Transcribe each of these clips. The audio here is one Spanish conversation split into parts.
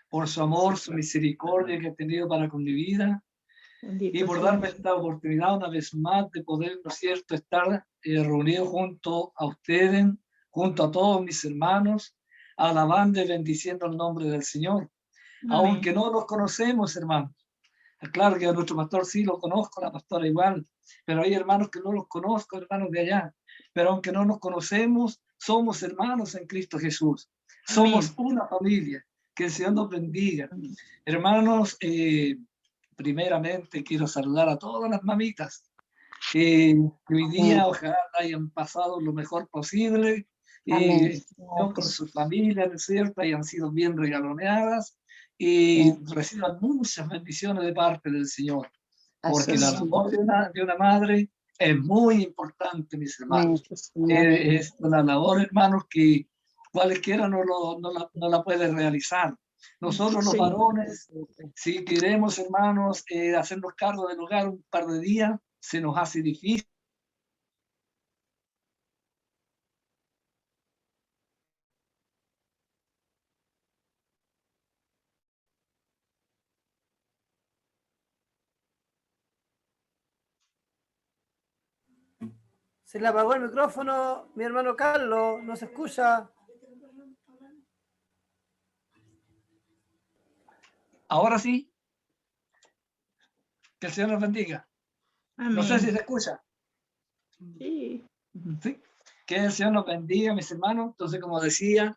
por su amor, su misericordia que ha tenido para con mi vida y por darme esta oportunidad una vez más de poder, ¿no es cierto?, estar reunido junto a ustedes, junto a todos mis hermanos, alabando y bendiciendo el nombre del Señor. Amén. Aunque no nos conocemos, hermanos. Claro que a nuestro pastor sí lo conozco, la pastora igual, pero hay hermanos que no los conozco, hermanos de allá. Pero aunque no nos conocemos, somos hermanos en Cristo Jesús. Somos una familia. Que el Señor nos bendiga. Hermanos, primeramente quiero saludar a todas las mamitas que hoy día ojalá hayan pasado lo mejor posible con su familia, ¿no es cierto? Hayan sido bien regaloneadas y reciban muchas bendiciones de parte del Señor, porque la labor de una madre es muy importante, mis hermanos. Es una labor, hermanos, que cualquiera no la puede realizar. Nosotros los varones, si queremos, hermanos, hacernos cargo del hogar un par de días, se nos hace difícil. Se le apagó el micrófono, mi hermano Carlos, no se escucha. Ahora sí. Que el Señor nos bendiga. Amén. No sé si se escucha. Sí. Sí. Que el Señor nos bendiga, mis hermanos. Entonces, como decía,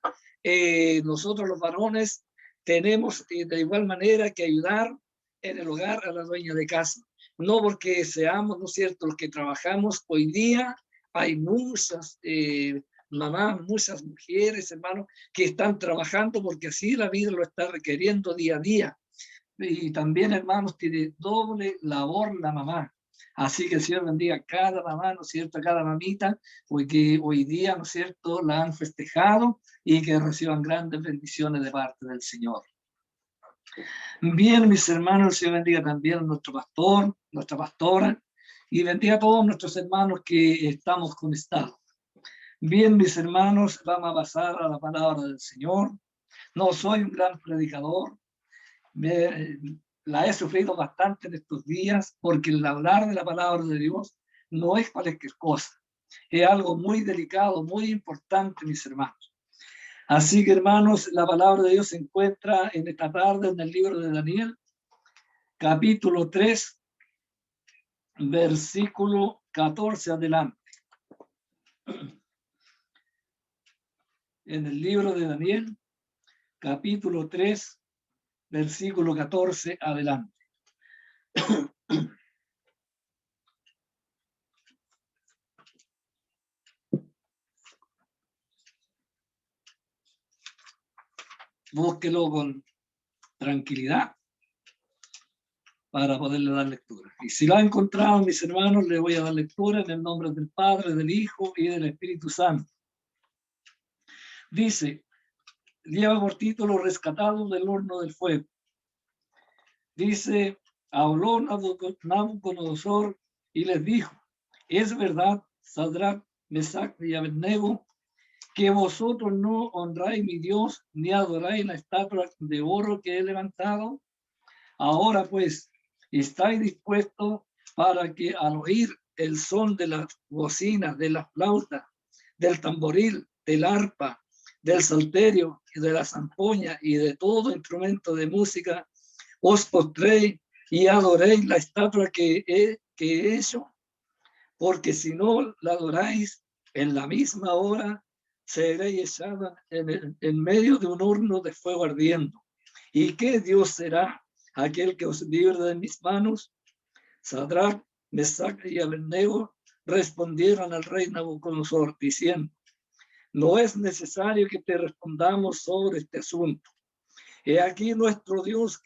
nosotros los varones tenemos de igual manera que ayudar en el hogar a la dueña de casa. No porque seamos, ¿no es cierto?, los que trabajamos hoy día. Hay muchas mamás, muchas mujeres, hermanos, que están trabajando porque así la vida lo está requiriendo día a día. Y también, hermanos, tiene doble labor la mamá. Así que el Señor bendiga a cada mamá, ¿no es cierto?, a cada mamita, porque hoy día, ¿no es cierto?, la han festejado y que reciban grandes bendiciones de parte del Señor. Bien, mis hermanos, el Señor bendiga también a nuestro pastor, nuestra pastora, y bendiga a todos nuestros hermanos que estamos conectados. Bien, mis hermanos, vamos a pasar a la palabra del Señor. No soy un gran predicador, la he sufrido bastante en estos días porque el hablar de la palabra de Dios no es cualquier cosa, es algo muy delicado, muy importante, mis hermanos. Así que, hermanos, la palabra de Dios se encuentra en esta tarde en el libro de Daniel, capítulo 3, versículo 14 adelante. En el libro de Daniel, capítulo 3, versículo 14 adelante. Búsquelo con tranquilidad para poderle dar lectura. Y si lo ha encontrado, mis hermanos, le voy a dar lectura en el nombre del Padre, del Hijo y del Espíritu Santo. Dice, lleva por título Rescatados del horno del fuego. Dice, habló Nabucodonosor y les dijo, es verdad, Sadrach, Mesach y Abednego, que vosotros no honráis mi Dios ni adoráis la estatua de oro que he levantado. Ahora pues, estáis dispuestos para que al oír el son de las bocinas, de la flauta, del tamboril, del arpa, del salterio y de la zampoña y de todo instrumento de música, os postréis y adoréis la estatua que he hecho, porque si no la adoráis en la misma hora, seréis echada en medio de un horno de fuego ardiendo. ¿Y qué Dios será aquel que os libre de mis manos? Sadrach, Mesach y Abednego respondieron al rey Nabucodonosor diciendo, no es necesario que te respondamos sobre este asunto. He aquí nuestro Dios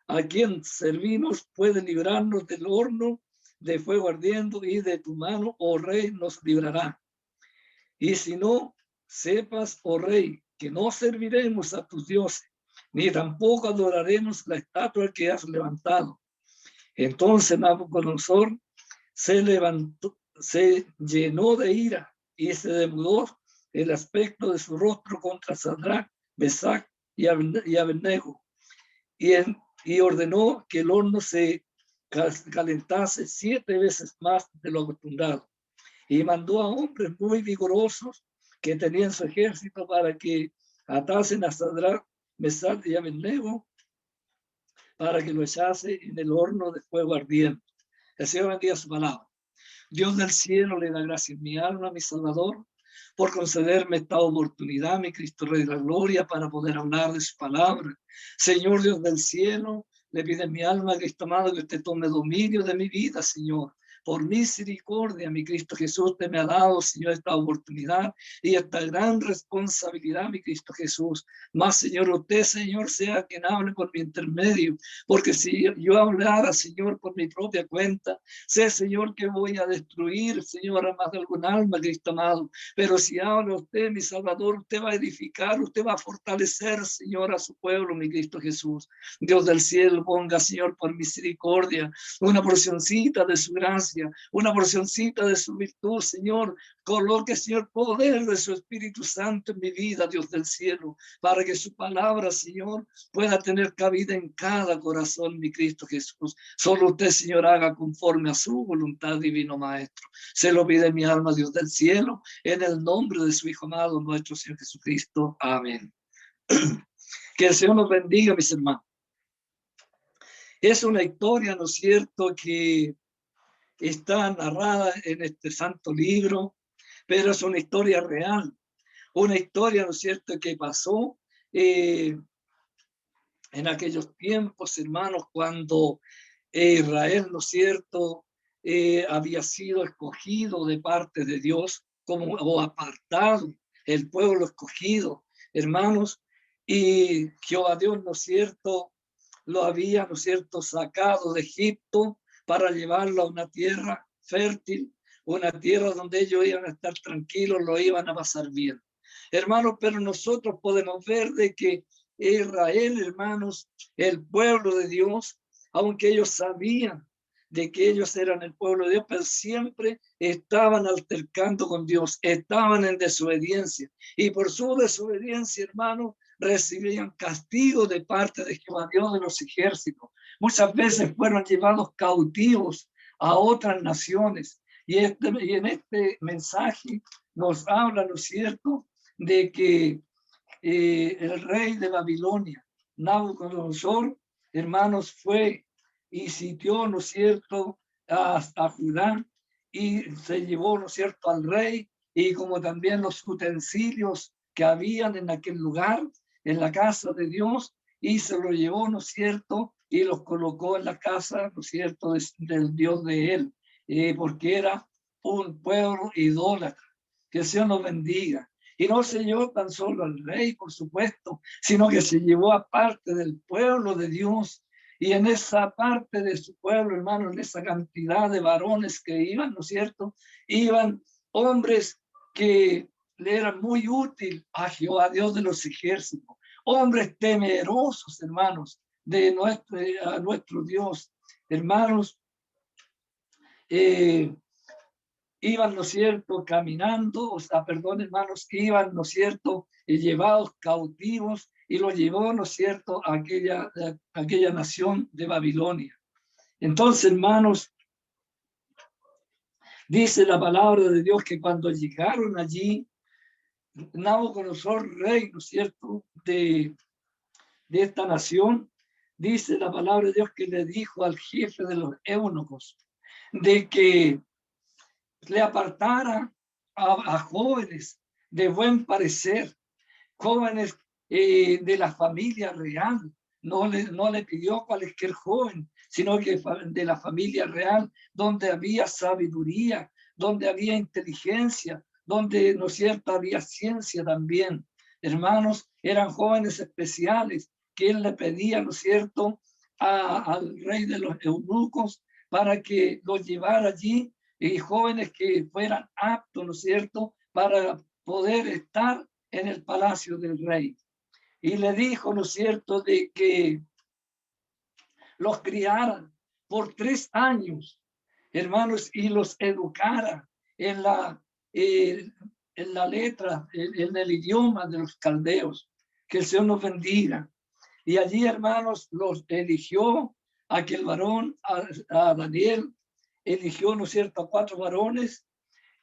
a quien servimos puede librarnos del horno de fuego ardiendo y de tu mano, oh rey, nos librará. Y si no, sepas, oh rey, que no serviremos a tus dioses, ni tampoco adoraremos la estatua que has levantado. Entonces Nabucodonosor se llenó de ira y se demudó el aspecto de su rostro contra Sadrach, Mesach y Abednego, y ordenó que el horno se calentase 7 veces más de lo acostumbrado. Y mandó a hombres muy vigorosos que tenían su ejército para que atasen a Sadrach, Mesach y Abednego para que lo echase en el horno de fuego ardiente. El Señor bendiga su palabra. Dios del cielo le da gracias mi alma, mi Salvador, por concederme esta oportunidad, mi Cristo Rey de la Gloria, para poder hablar de su palabra. Señor Dios del cielo, le pide mi alma, Cristo amado, que usted tome dominio de mi vida, Señor. Por misericordia, mi Cristo Jesús, usted me ha dado, Señor, esta oportunidad y esta gran responsabilidad, mi Cristo Jesús. Más, Señor, usted, Señor, sea quien hable por mi intermedio, porque si yo hablara, Señor, por mi propia cuenta, sé, Señor, que voy a destruir, Señor, a más de algún alma, Cristo amado. Pero si habla usted, mi Salvador, usted va a edificar, usted va a fortalecer, Señor, a su pueblo, mi Cristo Jesús. Dios del cielo, ponga, Señor, por misericordia, una porcioncita de su gracia, una porcioncita de su virtud, Señor. Coloque, Señor, poder de su Espíritu Santo en mi vida, Dios del cielo, para que su palabra, Señor, pueda tener cabida en cada corazón, mi Cristo Jesús. Solo usted, Señor, haga conforme a su voluntad, divino Maestro. Se lo pide mi alma, Dios del cielo, en el nombre de su Hijo amado, nuestro Señor Jesucristo. Amén. Que el Señor nos bendiga, mis hermanos. Es una historia, ¿no es cierto?, que está narrada en este santo libro, pero es una historia real, una historia, ¿no es cierto?, que pasó en aquellos tiempos, hermanos, cuando Israel, ¿no es cierto?, había sido escogido de parte de Dios como o apartado, el pueblo escogido, hermanos, y Jehová Dios, ¿no es cierto?, lo había, ¿no es cierto?, sacado de Egipto para llevarlo a una tierra fértil, una tierra donde ellos iban a estar tranquilos, lo iban a pasar bien. Hermanos, pero nosotros podemos ver de que Israel, hermanos, el pueblo de Dios, aunque ellos sabían de que ellos eran el pueblo de Dios, pero siempre estaban altercando con Dios, estaban en desobediencia. Y por su desobediencia, hermanos, recibían castigo de parte de Jehová Dios de los ejércitos. Muchas veces fueron llevados cautivos a otras naciones. Y en este mensaje nos habla, ¿no es cierto?, de que el rey de Babilonia, Nabucodonosor, hermanos, fue y sitió, ¿no es cierto?, a Judá y se llevó, ¿no es cierto?, al rey y como también los utensilios que habían en aquel lugar, en la casa de Dios, y se lo llevó, ¿no es cierto?, y los colocó en la casa, ¿no es cierto?, del Dios de él, porque era un pueblo idólatra. Que el Señor nos bendiga. Y no se llevó tan solo al rey, por supuesto, sino que se llevó a parte del pueblo de Dios. Y en esa parte de su pueblo, hermano, en esa cantidad de varones que iban, ¿no es cierto?, iban hombres que le eran muy útil a Jehová, Dios de los ejércitos, hombres temerosos, hermanos, de nuestro Dios. Hermanos, iban, ¿no es cierto?, caminando, o sea, perdón, hermanos, iban, ¿no es cierto?, llevados cautivos y los llevó, ¿no es cierto?, a aquella nación de Babilonia. Entonces, hermanos, dice la palabra de Dios que cuando llegaron allí, Nabucodonosor, rey, ¿no es cierto?, de esta nación, dice la palabra de Dios que le dijo al jefe de los eunucos de que le apartara a jóvenes de buen parecer, jóvenes de la familia real. No le pidió cualquier joven, sino que de la familia real, donde había sabiduría, donde había inteligencia, donde, ¿no es cierto?, había ciencia también. Hermanos, eran jóvenes especiales que él le pedía, ¿no es cierto?, al rey de los eunucos para que los llevara allí, y jóvenes que fueran aptos, ¿no es cierto?, para poder estar en el palacio del rey. Y le dijo, ¿no es cierto?, de que los criaran por 3 años, hermanos, y los educara en la letra, en el idioma de los caldeos. Que el Señor nos bendiga. Y allí, hermanos, los eligió aquel varón, a Daniel, eligió, ¿no es cierto?, a 4 varones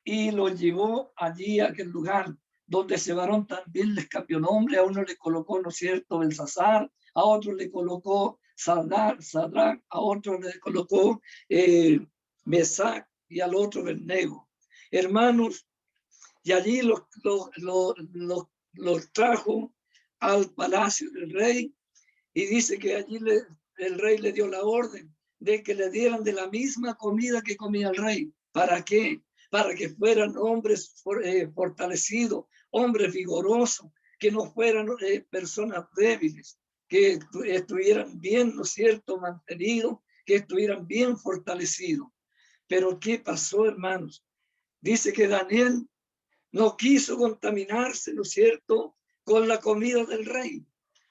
y los llevó allí a aquel lugar donde ese varón también les cambió nombre. A uno le colocó, ¿no es cierto?, Belsasar, a otro le colocó Sadrach, a otro le colocó Mesac y al otro Abednego. Hermanos, y allí los trajo al palacio del rey, y dice que allí el rey le dio la orden de que le dieran de la misma comida que comía el rey. ¿Para qué? Para que fueran hombres fortalecidos, hombres vigorosos, que no fueran personas débiles, que estuvieran bien, ¿no es cierto?, mantenidos, que estuvieran bien fortalecidos. Pero ¿qué pasó, hermanos? Dice que Daniel no quiso contaminarse, ¿no es cierto?, con la comida del rey,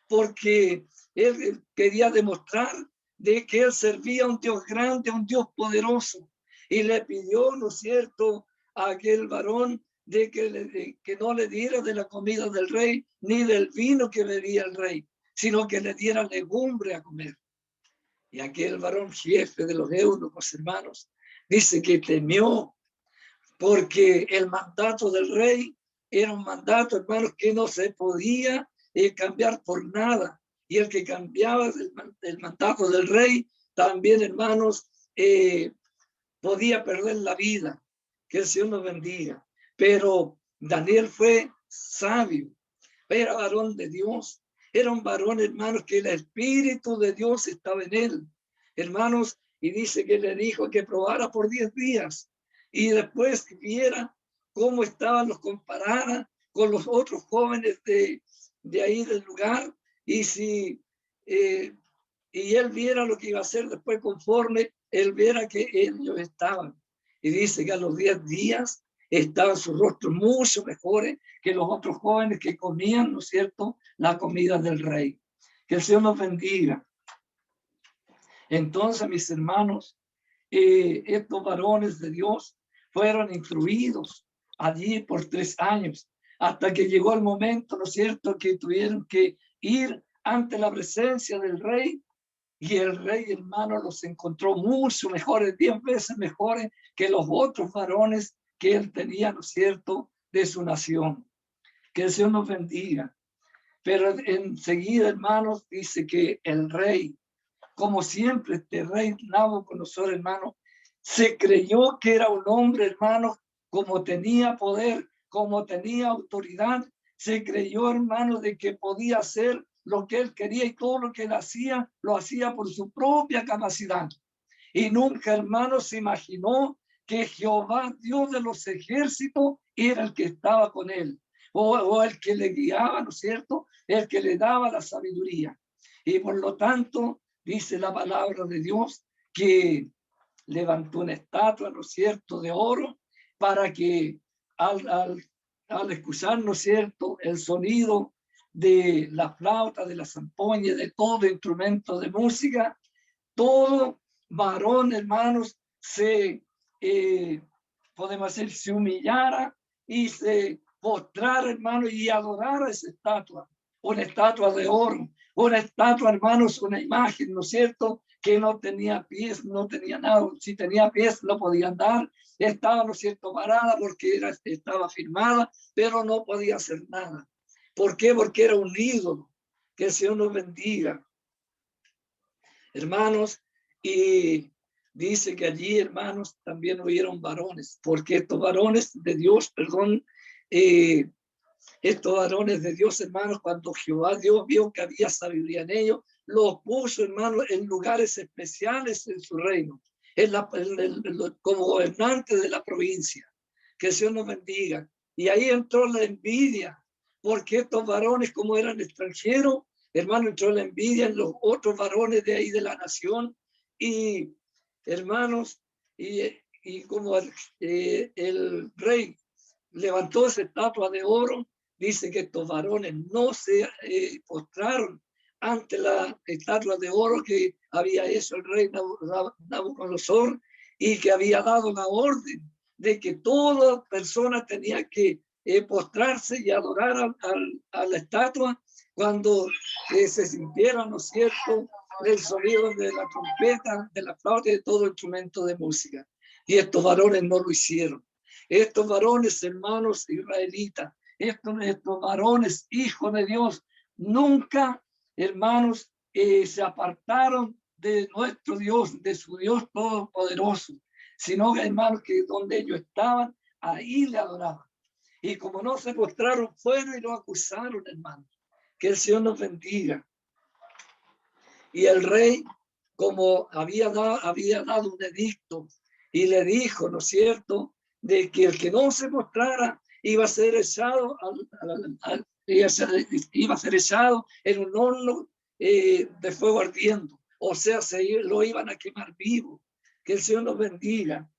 porque él quería demostrar de que él servía a un Dios grande, a un Dios poderoso, y le pidió, ¿no es cierto?, a aquel varón de que no le diera de la comida del rey, ni del vino que bebía el rey, sino que le diera legumbre a comer. Y aquel varón jefe de los eunucos, hermanos, dice que temió, porque el mandato del rey era un mandato, hermanos, que no se podía cambiar por nada. Y el que cambiaba el mandato del rey, también, hermanos, podía perder la vida. Que el Señor nos bendiga. Pero Daniel fue sabio, era varón de Dios, era un varón, hermanos, que el Espíritu de Dios estaba en él, hermanos, y dice que le dijo que probara por 10 días y después viera cómo estaban, los comparara con los otros jóvenes de ahí del lugar, y si y él viera lo que iba a hacer después, conforme él viera que ellos estaban. Y dice que a los 10 días estaban sus rostros mucho mejores que los otros jóvenes que comían, ¿no es cierto?, la comida del rey. Que el Señor nos bendiga. Entonces, mis hermanos, estos varones de Dios fueron instruidos allí por 3 años, hasta que llegó el momento, ¿no es cierto?, que tuvieron que ir ante la presencia del rey. Y el rey, hermano, los encontró mucho mejores, 10 veces mejores que los otros varones que él tenía, ¿no es cierto?, de su nación. Que el Señor nos bendiga. Pero enseguida, hermanos, dice que el rey, como siempre, este rey Nabucodonosor, hermano, se creyó que era un hombre, hermano, como tenía poder, como tenía autoridad, se creyó, hermano, de que podía hacer lo que él quería, y todo lo que él hacía, lo hacía por su propia capacidad. Y nunca, hermano, se imaginó que Jehová, Dios de los ejércitos, era el que estaba con él, o el que le guiaba, ¿no es cierto?, el que le daba la sabiduría. Y por lo tanto, dice la palabra de Dios que levantó una estatua, ¿no es cierto?, de oro, para que al escuchar, ¿no es cierto?, el sonido de la flauta, de la zampoña, de todo instrumento de música, todo varón, hermanos, podemos decir, se humillara y se postrara, hermanos, y adorara esa estatua, una estatua de oro, una estatua, hermanos, una imagen, ¿no es cierto?, que no tenía pies, no tenía nada. Si tenía pies no podía andar, estaba, ¿no es cierto?, parada porque estaba firmada, pero no podía hacer nada. ¿Por qué? Porque era un ídolo. Que el Señor nos bendiga, hermanos. Y dice que allí, hermanos, también hubieron varones, porque estos varones de Dios, perdón, estos varones de Dios, hermanos, cuando Jehová Dios vio que había sabiduría en ellos, los puso, hermanos, en lugares especiales en su reino, como gobernantes de la provincia. Que el Señor nos bendiga. Y ahí entró la envidia, porque estos varones, como eran extranjeros, hermano, entró la envidia en los otros varones de ahí de la nación. Y hermanos, y como el rey levantó esa estatua de oro, dice que estos varones no se postraron ante la estatua de oro que había hecho el rey Nabucodonosor, y que había dado la orden de que toda persona tenía que postrarse y adorar a la estatua cuando se sintieron, ¿no es cierto?, el sonido de la trompeta, de la flauta y de todo instrumento de música. Y estos varones no lo hicieron. Estos varones, hermanos israelitas, estos varones, hijos de Dios, nunca, hermanos, se apartaron de nuestro Dios, de su Dios todopoderoso, sino que, hermanos, que donde ellos estaban, ahí le adoraban. Y como no se postraron, fueron y lo acusaron, hermanos. Que el Señor nos bendiga. Y el rey, como había dado un edicto, y le dijo, ¿no es cierto?, de que el que no se mostrara iba a ser echado, iba a ser echado en un horno de fuego ardiendo. O sea, lo iban a quemar vivo. Que el Señor nos bendiga.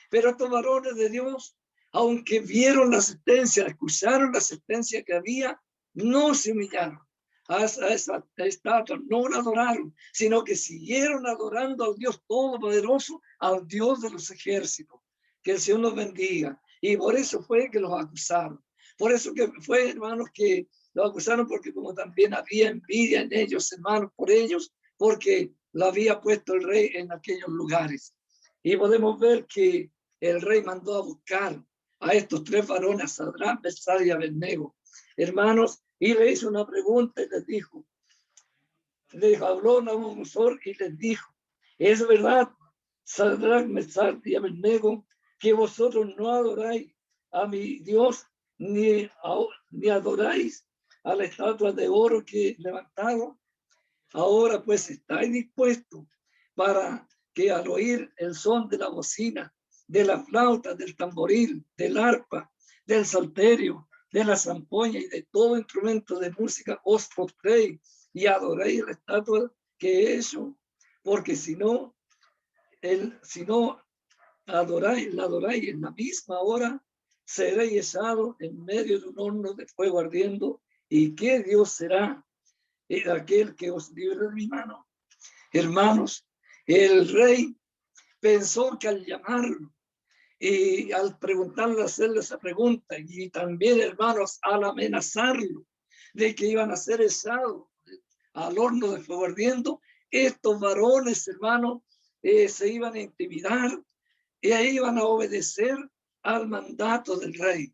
Pero estos varones de Dios, aunque vieron la sentencia, escucharon la sentencia que había, no se humillaron a esa estatua, no la adoraron, sino que siguieron adorando al Dios Todopoderoso, al Dios de los ejércitos. Que el Señor nos bendiga. Y por eso fue que los acusaron. Por eso que fue, hermanos, que los acusaron, porque como también había envidia en ellos, hermanos, por ellos, porque lo había puesto el rey en aquellos lugares. Y podemos ver que el rey mandó a buscar a estos tres varones, Sadrach, Mesach y Abednego, hermanos, y le hizo una pregunta y les dijo, habló Nabucodonosor y les dijo, ¿es verdad, Sadrach, Mesach y Abednego, que vosotros no adoráis a mi Dios, ni adoráis a la estatua de oro que he levantado? Ahora pues estáis dispuestos para que al oír el son de la bocina, de la flauta, del tamboril, del arpa, del salterio, de la zampoña y de todo instrumento de música os postréis y adoréis la estatua que he hecho, porque si no adoráis, la adoráis en la misma hora, seréis echados en medio de un horno de fuego ardiendo. ¿Y qué Dios será aquel que os libre de mi mano? Hermanos, el rey pensó que al llamarlo y al preguntarle, hacerle esa pregunta, y también, hermanos, al amenazarlo de que iban a ser echados al horno de fuego ardiendo, estos varones, hermanos, se iban a intimidar y ahí iban a obedecer al mandato del rey.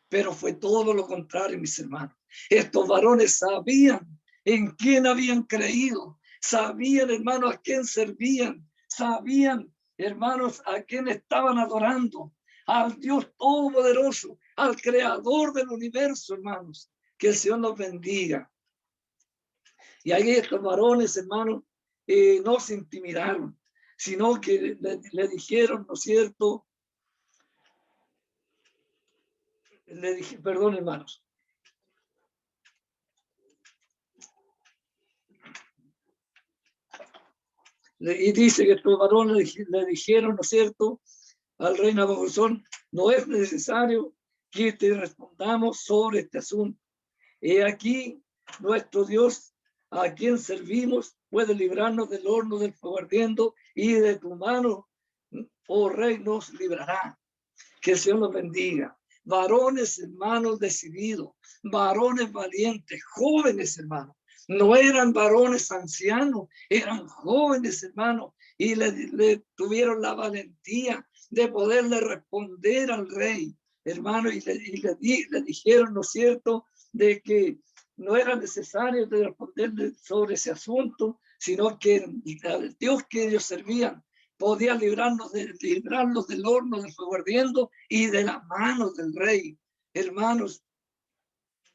Pero fue todo lo contrario, mis hermanos. Estos varones sabían en quién habían creído, sabían, hermanos, a quién servían, sabían, hermanos, a quién estaban adorando, al Dios Todopoderoso, al Creador del universo, hermanos. Que el Señor nos bendiga. Y ahí estos varones, hermanos, no se intimidaron, sino que le dijeron, ¿no es cierto? Le dije, perdón, hermanos. Y dice que estos varones le dijeron, ¿no es cierto?, al rey Nabucodonosor, no es necesario que te respondamos sobre este asunto. He aquí, nuestro Dios, a quien servimos, puede librarnos del horno del fuego ardiendo, y de tu mano, oh rey, nos librará. Que el Señor nos bendiga. Varones, hermanos, decididos, varones valientes, jóvenes, hermanos. No eran varones ancianos, eran jóvenes, hermanos, y le tuvieron la valentía de poderle responder al rey, hermano, y le dijeron, ¿no es cierto?, de que no era necesario de responderle sobre ese asunto, sino que el Dios que ellos servían podía librarlos del horno del fuego ardiendo y de la mano del rey. Hermanos,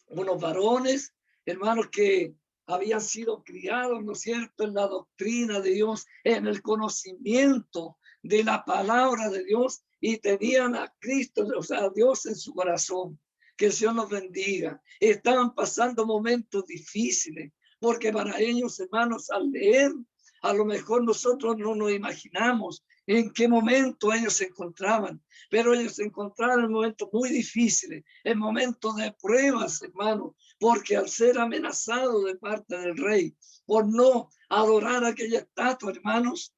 unos varones, hermanos, que habían sido criados, ¿no es cierto?, en la doctrina de Dios, en el conocimiento de la palabra de Dios, y tenían a Cristo, o sea, a Dios en su corazón. Que el Señor nos bendiga. Estaban pasando momentos difíciles, porque para ellos, hermanos, al leer, a lo mejor nosotros no nos imaginamos en qué momento ellos se encontraban, pero ellos se encontraban en momentos muy difíciles, en momentos de pruebas, hermanos, porque al ser amenazados de parte del rey por no adorar aquella estatua, hermanos,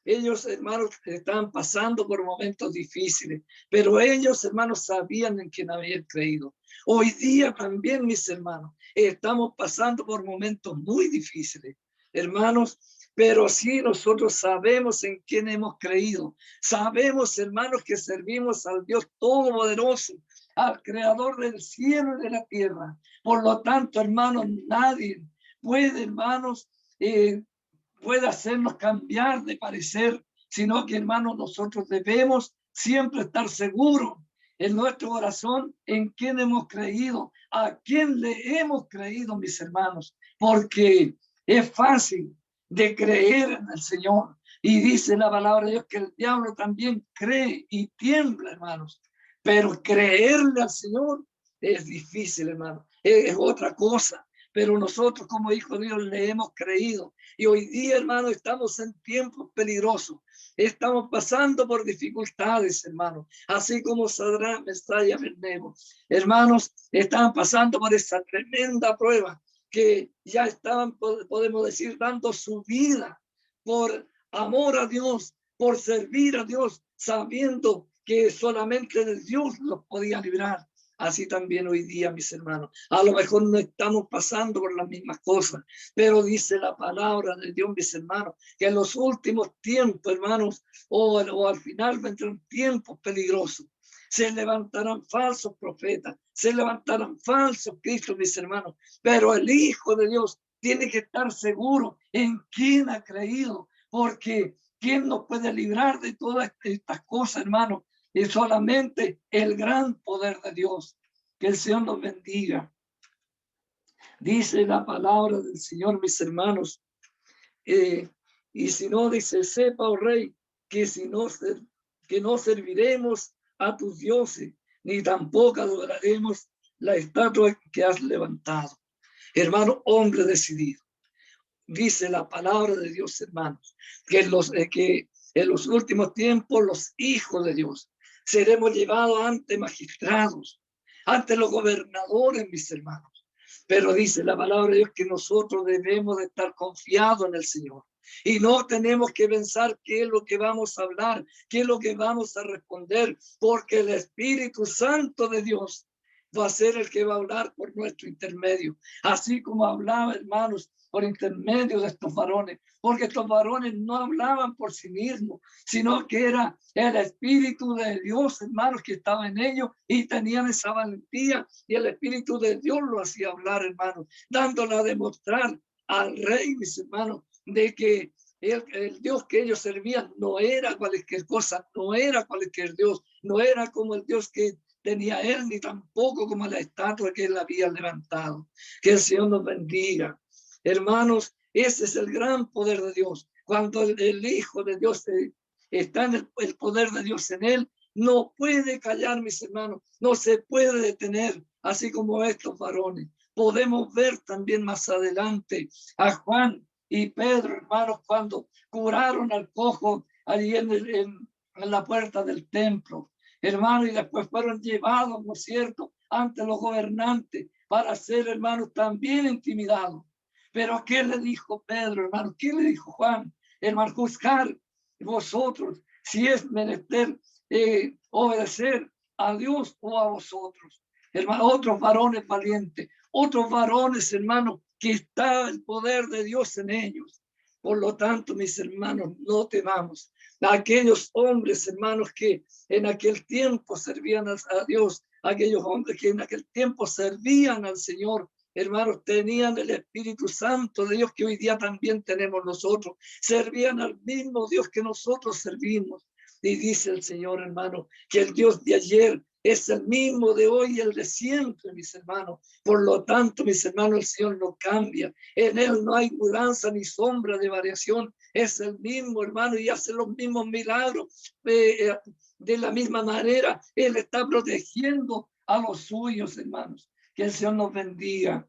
ellos, hermanos, estaban pasando por momentos difíciles, pero ellos, hermanos, sabían en quién habían creído. Hoy día también, mis hermanos, Estamos pasando por momentos muy difíciles, hermanos, pero sí nosotros sabemos en quién hemos creído. Sabemos, hermanos, que servimos al Dios Todopoderoso, al Creador del cielo y de la tierra. Por lo tanto, hermanos, nadie puede, hermanos, puede hacernos cambiar de parecer, sino que, hermanos, nosotros debemos siempre estar seguros en nuestro corazón en quién hemos creído, a quién le hemos creído, mis hermanos, porque es fácil de creer en el Señor. Y dice la palabra de Dios que el diablo también cree y tiembla, hermanos. Pero creerle al Señor es difícil, hermano. Es otra cosa. Pero nosotros como hijos de Dios le hemos creído. Y hoy día, hermano, estamos en tiempos peligrosos. Estamos pasando por dificultades, hermanos. Así como Sadrach, Mesach y Abednego. Hermanos, estaban pasando por esa tremenda prueba que ya estaban, podemos decir, dando su vida por amor a Dios, por servir a Dios, sabiendo que solamente de Dios los podía librar. Así también hoy día, mis hermanos. A lo mejor no estamos pasando por las mismas cosas, pero dice la palabra de Dios, mis hermanos, que en los últimos tiempos, hermanos, o al final vendrán tiempos peligrosos. Se levantarán falsos profetas, se levantarán falsos cristos, mis hermanos, pero el Hijo de Dios tiene que estar seguro en quién ha creído, porque quién nos puede librar de todas estas cosas, hermanos, y solamente el gran poder de Dios. Que el Señor nos bendiga. Dice la palabra del Señor, mis hermanos, y si no, dice, sepa, oh rey, que que no serviremos a tus dioses, ni tampoco adoraremos la estatua que has levantado. Hermano, hombre decidido. Dice la palabra de Dios, hermanos, que en los últimos tiempos los hijos de Dios seremos llevados ante magistrados, ante los gobernadores, mis hermanos. Pero dice la palabra de Dios que nosotros debemos de estar confiados en el Señor. Y no tenemos que pensar qué es lo que vamos a hablar, qué es lo que vamos a responder, porque el Espíritu Santo de Dios va a ser el que va a hablar por nuestro intermedio. Así como hablaba, hermanos, por intermedio de estos varones, porque estos varones no hablaban por sí mismos, sino que era el Espíritu de Dios, hermanos, que estaba en ellos y tenían esa valentía, y el Espíritu de Dios lo hacía hablar, hermanos, dándole a demostrar al rey, mis hermanos, de que el Dios que ellos servían no era cualquier cosa, no era cualquier Dios, no era como el Dios que tenía él, ni tampoco como la estatua que él había levantado. Que el Señor nos bendiga. Hermanos, ese es el gran poder de Dios. Cuando el Hijo de Dios está en el poder de Dios en él, no puede callar, mis hermanos, no se puede detener, así como estos varones. Podemos ver también más adelante a Juan y Pedro, hermanos, cuando curaron al cojo allí en la puerta del templo, hermano, y después fueron llevados, ¿no es cierto?, ante los gobernantes para ser, hermanos, también intimidados. Pero ¿qué le dijo Pedro, hermano? ¿Qué le dijo Juan? Hermano, juzgar vosotros si es menester obedecer a Dios o a vosotros. Hermano, otros varones valientes, otros varones, hermanos, que está el poder de Dios en ellos. Por lo tanto, mis hermanos, no temamos. Aquellos hombres, hermanos, que en aquel tiempo servían a Dios, aquellos hombres que en aquel tiempo servían al Señor, hermanos, tenían el Espíritu Santo de Dios que hoy día también tenemos nosotros. Servían al mismo Dios que nosotros servimos. Y dice el Señor, hermano, que el Dios de ayer es el mismo de hoy y el de siempre, mis hermanos. Por lo tanto, mis hermanos, el Señor no cambia. En Él no hay mudanza ni sombra de variación. Es el mismo, hermano, y hace los mismos milagros. De la misma manera, Él está protegiendo a los suyos, hermanos. Que el Señor nos bendiga.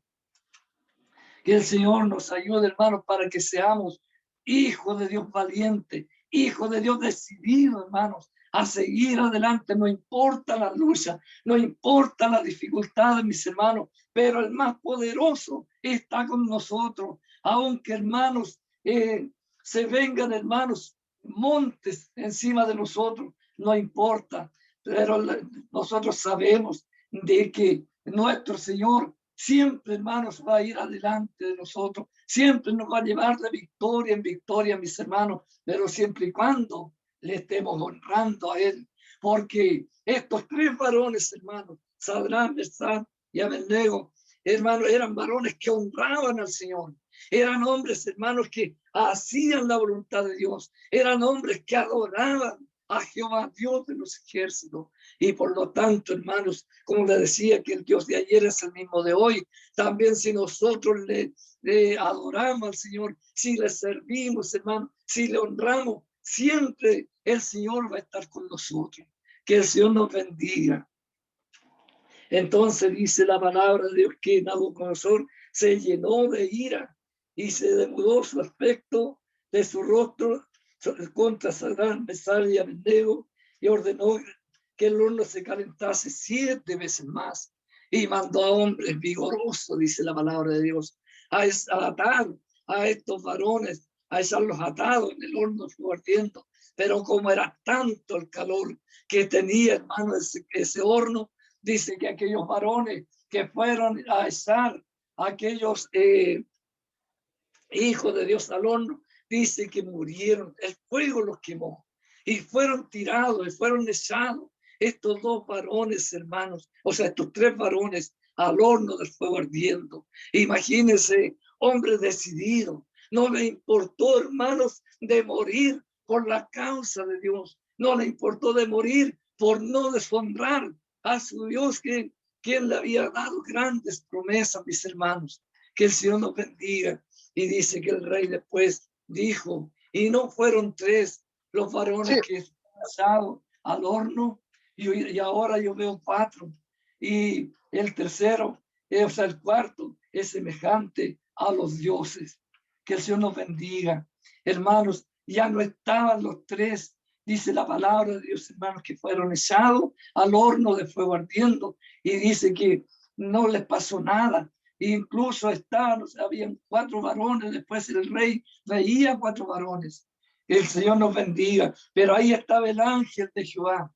Que el Señor nos ayude, hermanos, para que seamos hijos de Dios valiente, hijos de Dios decidido, hermanos, a seguir adelante. No importa la lucha, no importa las dificultades, mis hermanos, pero el más poderoso está con nosotros. Aunque, hermanos, se vengan, hermanos, montes encima de nosotros, no importa, pero nosotros sabemos de que nuestro Señor siempre, hermanos, va a ir adelante de nosotros, siempre nos va a llevar de victoria en victoria, mis hermanos, pero siempre y cuando le estemos honrando a Él, porque estos tres varones, hermanos, Sadrach, Mesach y Abednego, hermanos, eran varones que honraban al Señor, eran hombres, hermanos, que hacían la voluntad de Dios, eran hombres que adoraban a Jehová, Dios de los ejércitos. Y por lo tanto, hermanos, como le decía que el Dios de ayer es el mismo de hoy, también si nosotros le adoramos al Señor, si le servimos, hermanos, si le honramos, siempre el Señor va a estar con nosotros. Que el Señor nos bendiga. Entonces dice la palabra de Dios que Nabucodonosor se llenó de ira y se demudó su aspecto de su rostro contra Sadrach, Mesach y Abednego, y ordenó que el horno se calentase 7 veces más, y mandó a hombres vigorosos, dice la palabra de Dios, a atar a estos varones, a echarlos atados en el horno ardiendo. Pero como era tanto el calor que tenía, hermano, ese horno, dice que aquellos varones que fueron a echar a aquellos hijos de Dios al horno, dice que murieron, el fuego los quemó y fueron tirados y fueron echados estos 2 varones, hermanos, o sea, estos 3 varones al horno del fuego ardiendo. Imagínense, hombre decidido, no le importó, hermanos, de morir por la causa de Dios, no le importó de morir por no deshonrar a su Dios, quien le había dado grandes promesas, mis hermanos. Que el Señor nos bendiga. Y dice que el rey después dijo, y no fueron 3 los varones que pasaron al horno, y ahora yo veo 4, y el tercero, o sea, el cuarto, es semejante a los dioses. Que el Señor nos bendiga. Hermanos, ya no estaban los 3, dice la palabra de Dios, hermanos, que fueron echados al horno de fuego ardiendo, y dice que no les pasó nada. Incluso estaban, o sea, habían 4 varones, después el rey veía 4 varones. El Señor nos bendiga. Pero ahí estaba el ángel de Jehová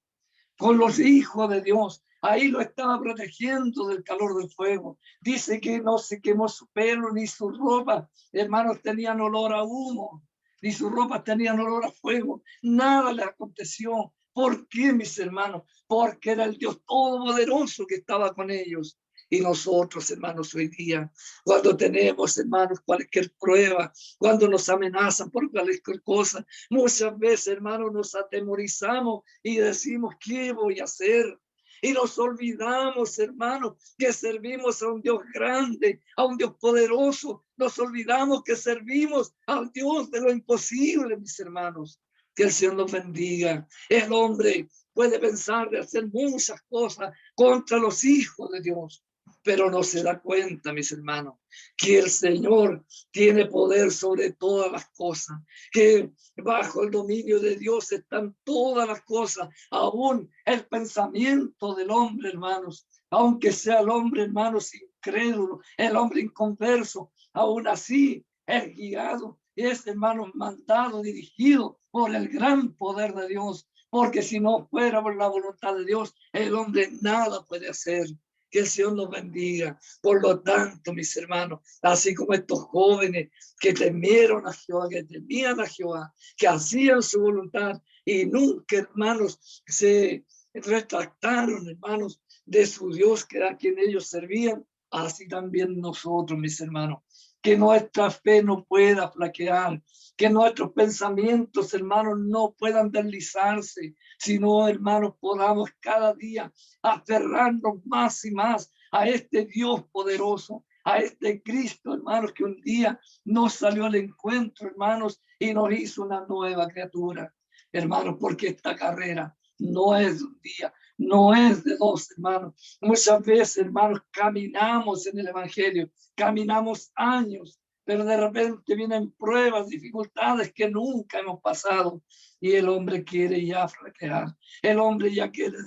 con los hijos de Dios. Ahí lo estaba protegiendo del calor del fuego. Dice que no se quemó su pelo ni su ropa. Hermanos, tenían olor a humo, ni sus ropas tenían olor a fuego. Nada le aconteció. ¿Por qué, mis hermanos? Porque era el Dios Todopoderoso que estaba con ellos. Y nosotros, hermanos, hoy día, cuando tenemos, hermanos, cualquier prueba, cuando nos amenazan por cualquier cosa, muchas veces, hermanos, nos atemorizamos y decimos, ¿qué voy a hacer? Y nos olvidamos, hermanos, que servimos a un Dios grande, a un Dios poderoso. Nos olvidamos que servimos al Dios de lo imposible, mis hermanos. Que el Señor nos bendiga. El hombre puede pensar de hacer muchas cosas contra los hijos de Dios, pero no se da cuenta, mis hermanos, que el Señor tiene poder sobre todas las cosas, que bajo el dominio de Dios están todas las cosas, aún el pensamiento del hombre, hermanos, aunque sea el hombre, hermanos, incrédulo, el hombre inconverso, aún así es guiado, es, hermanos, mandado, dirigido por el gran poder de Dios, porque si no fuera por la voluntad de Dios, el hombre nada puede hacer. Que el Señor nos bendiga. Por lo tanto, mis hermanos, así como estos jóvenes que temieron a Jehová, que temían a Jehová, que hacían su voluntad y nunca, hermanos, se retractaron, hermanos, de su Dios, que era a quien ellos servían, así también nosotros, mis hermanos. Que nuestra fe no pueda flaquear, que nuestros pensamientos, hermanos, no puedan deslizarse, sino, hermanos, podamos cada día aferrarnos más y más a este Dios poderoso, a este Cristo, hermanos, que un día nos salió al encuentro, hermanos, y nos hizo una nueva criatura, hermanos, porque esta carrera no es de un día, no es de 2, hermanos. Muchas veces, hermanos, caminamos en el Evangelio, caminamos años, pero de repente vienen pruebas, dificultades que nunca hemos pasado y el hombre quiere ya flaquear, el hombre ya quiere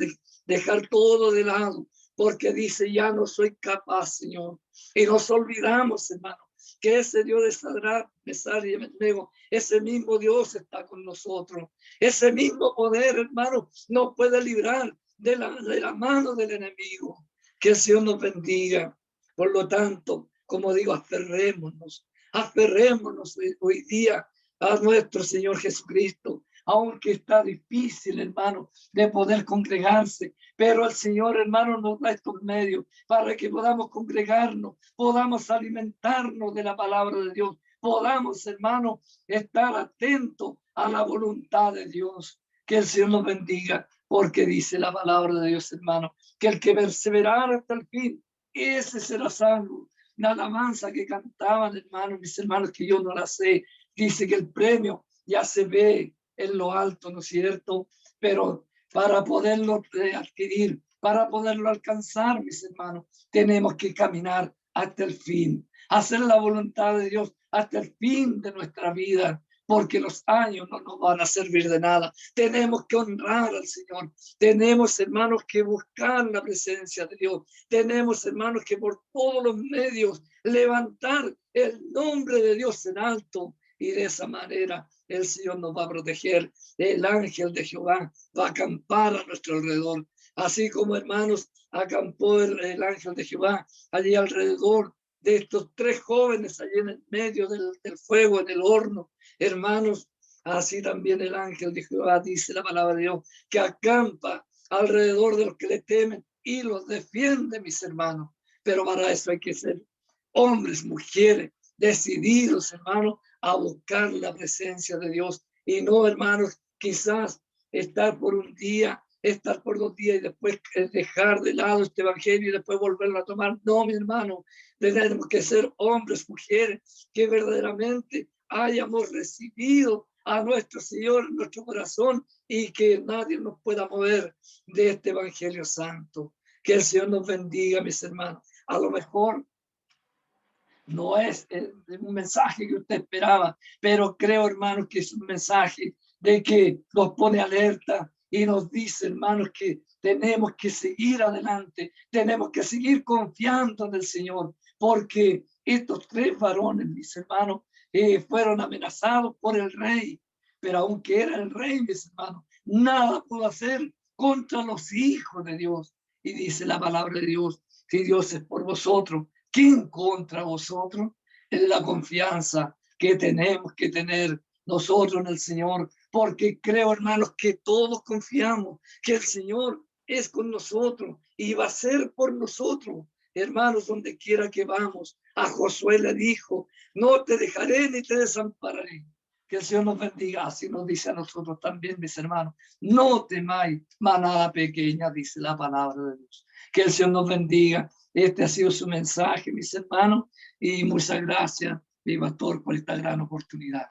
dejar todo de lado, porque dice, ya no soy capaz, Señor. Y nos olvidamos, hermano, que ese Dios de Sadrach, Mesach y Abednego, ese mismo Dios está con nosotros. Ese mismo poder, hermano, nos puede librar de la mano del enemigo. Que el Señor nos bendiga. Por lo tanto, como digo, aferrémonos hoy día a nuestro Señor Jesucristo, aunque está difícil, hermano, de poder congregarse, pero el Señor, hermano, nos da estos medios para que podamos congregarnos, podamos alimentarnos de la palabra de Dios, podamos, hermano, estar atentos a la voluntad de Dios. Que el Señor nos bendiga, porque dice la palabra de Dios, hermano, que el que perseverara hasta el fin, ese será salvo. La alabanza que cantaban, hermanos, mis hermanos, que yo no la sé, dice que el premio ya se ve en lo alto, ¿no es cierto? Pero para poderlo adquirir, para poderlo alcanzar, mis hermanos, tenemos que caminar hasta el fin, hacer la voluntad de Dios hasta el fin de nuestra vida, porque los años no nos van a servir de nada. Tenemos que honrar al Señor. Tenemos, hermanos, que buscar la presencia de Dios. Tenemos, hermanos, que por todos los medios levantar el nombre de Dios en alto. Y de esa manera el Señor nos va a proteger. El ángel de Jehová va a acampar a nuestro alrededor. Así como, hermanos, acampó el ángel de Jehová allí alrededor de estos tres jóvenes allí en el medio del fuego, en el horno. Hermanos, así también el ángel de Jehová, dice la palabra de Dios, que acampa alrededor de los que le temen y los defiende, mis hermanos. Pero para eso hay que ser hombres, mujeres, decididos, hermanos, a buscar la presencia de Dios. Y no, hermanos, quizás estar por un día, estar por 2 días y después dejar de lado este evangelio y después volverlo a tomar. No, mi hermano, tenemos que ser hombres, mujeres, que verdaderamente hayamos recibido a nuestro Señor en nuestro corazón y que nadie nos pueda mover de este evangelio santo. Que el Señor nos bendiga, mis hermanos. A lo mejor no es un mensaje que usted esperaba, pero creo, hermanos, que es un mensaje de que nos pone alerta y nos dice, hermanos, que tenemos que seguir adelante, tenemos que seguir confiando en el Señor, porque estos 3 varones, mis hermanos, fueron amenazados por el rey, pero aunque era el rey, mis hermanos, nada pudo hacer contra los hijos de Dios. Y dice la palabra de Dios, si Dios es por vosotros, ¿quién contra vosotros? Es la confianza que tenemos que tener nosotros en el Señor, porque creo, hermanos, que todos confiamos que el Señor es con nosotros y va a ser por nosotros. Hermanos, donde quiera que vamos, a Josué le dijo, no te dejaré ni te desampararé. Que el Señor nos bendiga, así nos dice a nosotros también, mis hermanos. No temáis, manada pequeña, dice la palabra de Dios. Que el Señor nos bendiga. Este ha sido su mensaje, mis hermanos, y muchas gracias, mi pastor, por esta gran oportunidad.